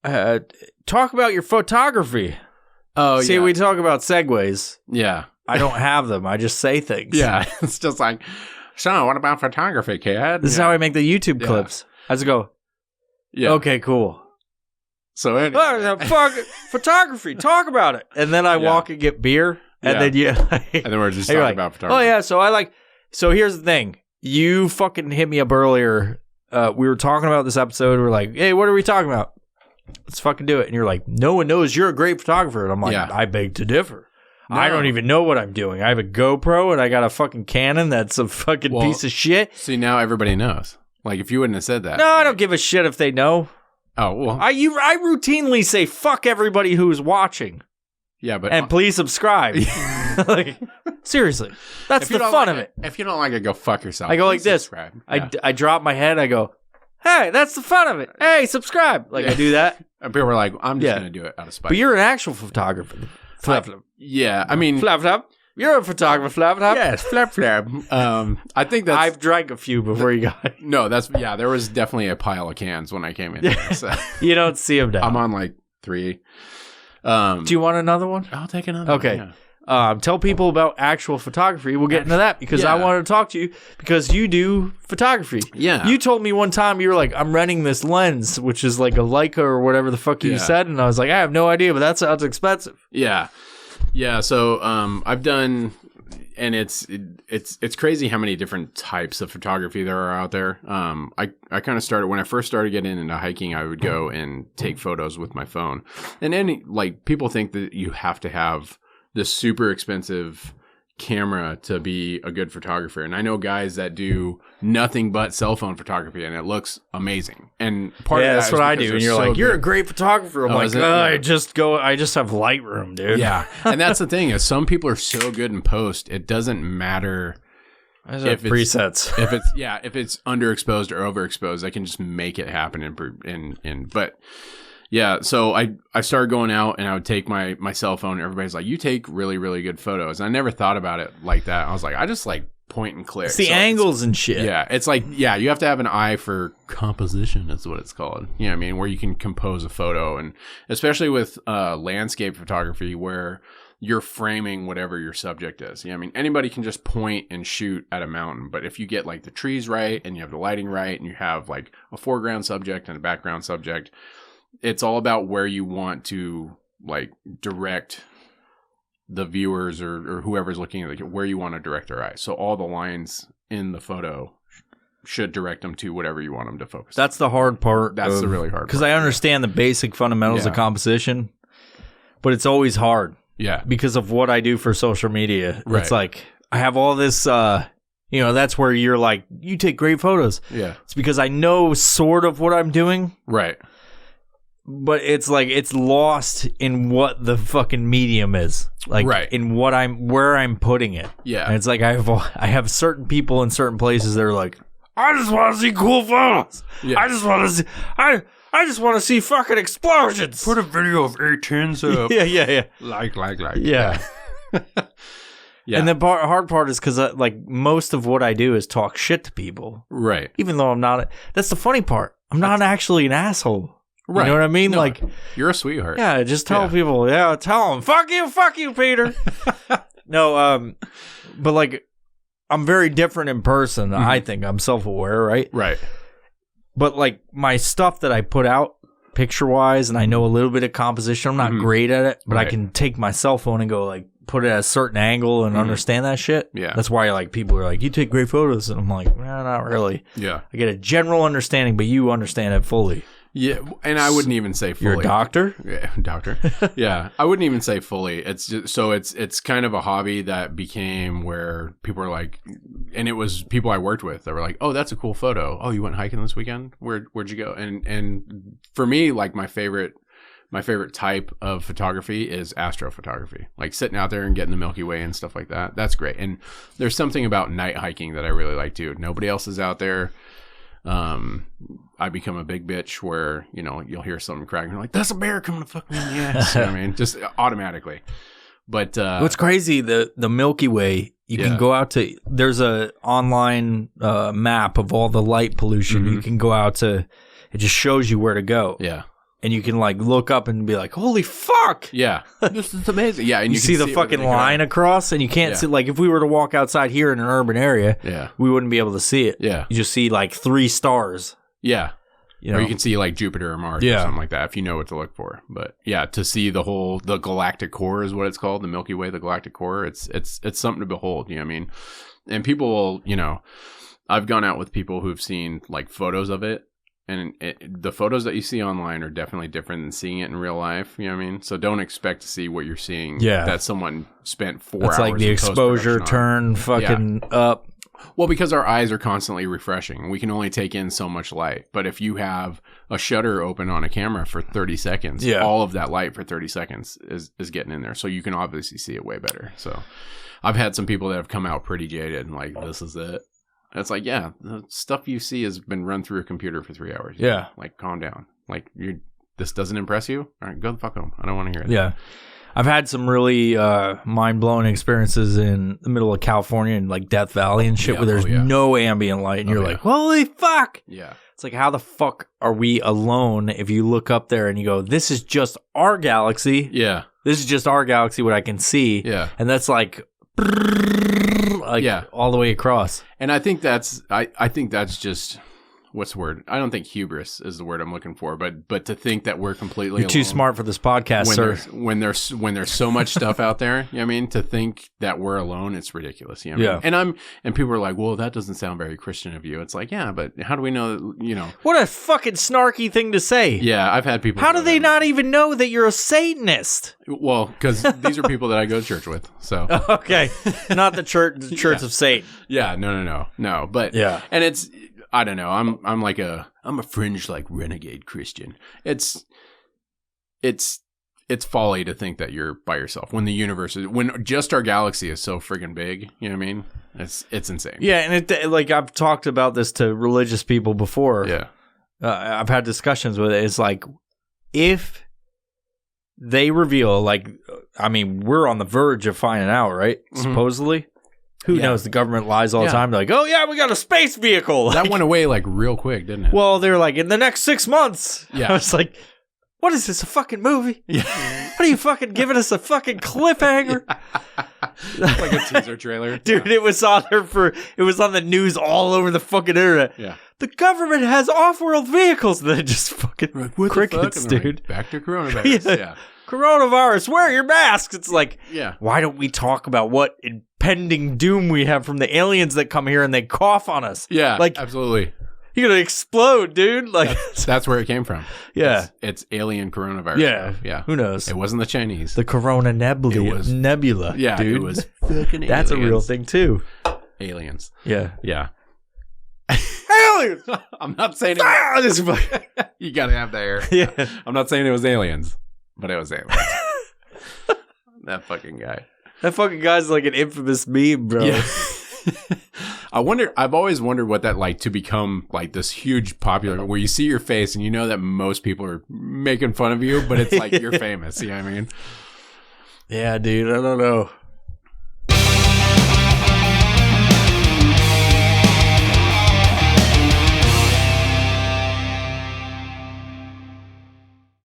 talk about your photography. Oh, See, we talk about segues. Yeah. I don't have them. I just say things. Yeah. It's just like, so what about photography, kid? This is how I make the YouTube clips. I just go, okay, cool. So anyway. Fuck photography. Talk about it. And then I walk and get beer. And then and then we're just talking about photography. Oh, yeah. So here's the thing. You fucking hit me up earlier. We were talking about this episode. We're like, hey, what are we talking about? Let's fucking do it. And you're like, no one knows you're a great photographer. And I'm like, I beg to differ. No. I don't even know what I'm doing. I have a GoPro and I got a fucking Canon that's a fucking piece of shit. See, now everybody knows. Like, if you wouldn't have said that. No, I don't give a shit if they know. Oh, well. I routinely say fuck everybody who's watching. Yeah, but... And please subscribe. Like, seriously. That's the fun of it. If you don't like it, go fuck yourself. I go like this. Yeah. I drop my head. I go, hey, that's the fun of it. Hey, subscribe. Like, I do that. And people are like, I'm just going to do it out of spite. But you're an actual photographer. Flap, flap. Yeah, I mean... Flap, flap. You're a photographer, flap, flap. Yes, flap, flap. I think that's... I've drank a few before you got it. No, there was definitely a pile of cans when I came in. There, so. You don't see them now. I'm on like 3. Do you want another one? I'll take another one. Okay. Tell people about actual photography. We'll get into that because I wanted to talk to you because you do photography. Yeah. You told me one time you were like, I'm renting this lens, which is like a Leica or whatever the fuck you said. And I was like, I have no idea, but that sounds expensive. Yeah. Yeah. So I've done, and it's crazy how many different types of photography there are out there. I kind of started, when I first started getting into hiking, I would go and take photos with my phone. And then like people think that you have to have this super expensive camera to be a good photographer. And I know guys that do nothing but cell phone photography and it looks amazing. And part of that's what I do. And you're like, you're a great photographer. I'm like, I just have Lightroom, dude. Yeah. And that's the thing is some people are so good in post, it doesn't matter if it's presets. If it's underexposed or overexposed, I can just make it happen but yeah, so I started going out and I would take my cell phone and everybody's like, you take really, really good photos. And I never thought about it like that. I was like, I just like point and click. It's the angles and shit. Yeah, it's like, you have to have an eye for composition is what it's called. You know what I mean? Where you can compose a photo. And especially with landscape photography where you're framing whatever your subject is. You know what I mean? Anybody can just point and shoot at a mountain. But if you get like the trees right and you have the lighting right and you have like a foreground subject and a background subject, it's all about where you want to like direct the viewers or whoever's looking at where you want to direct their eyes. So all the lines in the photo should direct them to whatever you want them to focus. That's the hard part. That's the really hard part. Because I understand the basic fundamentals of composition, but it's always hard. Yeah. Because of what I do for social media. Right. It's like I have all this that's where you're like, you take great photos. Yeah. It's because I know sort of what I'm doing. Right. But it's like it's lost in what the fucking medium is, like in where I'm putting it. Yeah, and it's like I have certain people in certain places that are like, I just want to see cool photos. Yeah. I just want to see fucking explosions. Put a video of A10s up. Yeah. Like. Yeah. Yeah. And the hard part is because like most of what I do is talk shit to people. Right. Even though I'm not. That's the funny part. I'm not actually an asshole. Right. You know what I mean? No, like, you're a sweetheart. Yeah, just tell people. Yeah, tell them. Fuck you, Peter. No, but like, I'm very different in person. Mm-hmm. I think I'm self-aware, right? Right. But like my stuff that I put out picture-wise, and I know a little bit of composition. I'm not great at it, but I can take my cell phone and go like put it at a certain angle and understand that shit. Yeah. That's why like people are like, you take great photos, and I'm like, not really. Yeah. I get a general understanding, but you understand it fully. Yeah, and I wouldn't even say fully. You're a doctor? Yeah, doctor. Yeah, I wouldn't even say fully. It's just, so it's kind of a hobby that became where people are like, and it was people I worked with that were like, oh, that's a cool photo. Oh, you went hiking this weekend? Where'd you go? And for me, like my favorite type of photography is astrophotography, like sitting out there and getting the Milky Way and stuff like that. That's great. And there's something about night hiking that I really like too. Nobody else is out there. I become a big bitch where, you'll hear something cracking. You're like, that's a bear coming to fuck me in the ass. You know what I mean? Just automatically. But what's crazy, the Milky Way, you can go out to, there's a online map of all the light pollution. Mm-hmm. You can go out to, it just shows you where to go. Yeah. and you can like look up and be like, "Holy fuck!" Yeah, this is amazing. Yeah, and You can see the it fucking with the line eye. across, and you can't Yeah. see. Like if we were to walk outside here in an urban area, Yeah, we wouldn't be able to see it. yeah, You just see like 3 stars. yeah. You know? Or you can see like Jupiter or Mars or Yeah. something like that if you know what to look for. But yeah, to see the galactic core is what it's called, the Milky Way, the galactic core. It's something to behold. You know what I mean? And people will, I've gone out with people who've seen like photos of it, and the photos that you see online are definitely different than seeing it in real life. You know what I mean? So don't expect to see what you're seeing. Yeah. That someone spent 4 It's hours. like the in exposure post-production on. turn fucking up. Well, because our eyes are constantly refreshing. We can only take in so much light. But if you have a shutter open on a camera for 30 seconds, Yeah. all of that light for 30 seconds is getting in there. So you can obviously see it way better. So I've had some people that have come out pretty jaded and like, this is it. And it's like, yeah, the stuff you see has been run through a computer for 3 hours. Yeah. Like, calm down. Like, this doesn't impress you? All right, go the fuck home. I don't want to hear it. Yeah. I've had some really mind-blowing experiences in the middle of California and like Death Valley and shit Yeah, where there's oh, yeah. no ambient light and Oh, you're yeah. like, holy fuck. Yeah. It's like, how the fuck are we alone if you look up there and you go, this is just our galaxy. Yeah. This is just our galaxy, what I can see. Yeah. And that's like Yeah. all the way across. And I think that's I think that's just what's the word? I don't think hubris is the word I'm looking for, but to think that we're completely You're too alone smart for this podcast, when sir. when there's so much stuff out there, you know what I mean? To think that we're alone, it's ridiculous. You know what I Yeah. mean? And people are like, well, that doesn't sound very Christian of you. It's like, yeah, but how do we know that, What a fucking snarky thing to say. Yeah, I've had people How do go they that- not even know that you're a Satanist? Well, because these are people that I go to church with. So Okay. Not the church of Satan. yeah, no. But Yeah. and it's I don't know. I'm like I'm a fringe like renegade Christian. It's folly to think that you're by yourself when the universe is when just our galaxy is so friggin' big. You know what I mean? It's insane. Yeah, and it like I've talked about this to religious people before. Yeah. I've had discussions with it. It's like if they reveal, like, I mean, we're on the verge of finding out, right? Mhm. Supposedly. Who Yeah. knows? The government lies all the Yeah. time. They're like, oh, yeah, we got a space vehicle. That went away like real quick, didn't it? Well, they're like, in the next 6 months. Yeah. I was like, what is this, a fucking movie? yeah. What are you fucking giving us a fucking cliffhanger? It's like a teaser trailer. Dude, it was on the news all over the fucking internet. Yeah. The government has off-world vehicles. And then just fucking What the crickets, fuck? And they're dude. like, back to coronavirus. Yeah. Yeah. Coronavirus, wear your masks. It's like, Yeah. why don't we talk about what impending doom we have from the aliens that come here and they cough on us? Yeah. Like, Absolutely. you're going to explode, dude. Like, That's where it came from. yeah. It's alien coronavirus. Yeah. stuff. Yeah. Who knows? It wasn't the Chinese. The Corona Nebula. Yeah, dude. it was fucking That's a real aliens. thing, too. Aliens. Yeah. Yeah. Aliens! I'm not saying it, Ah, this fucking- you gotta have the air. yeah. I'm not saying it was aliens, but it was aliens. That fucking guy. That fucking guy's like an infamous meme, bro. Yeah. I've always wondered what that like to become like this huge popular where you see your face and you know that most people are making fun of you, but it's like you're famous. You know what I mean? Yeah, dude. I don't know.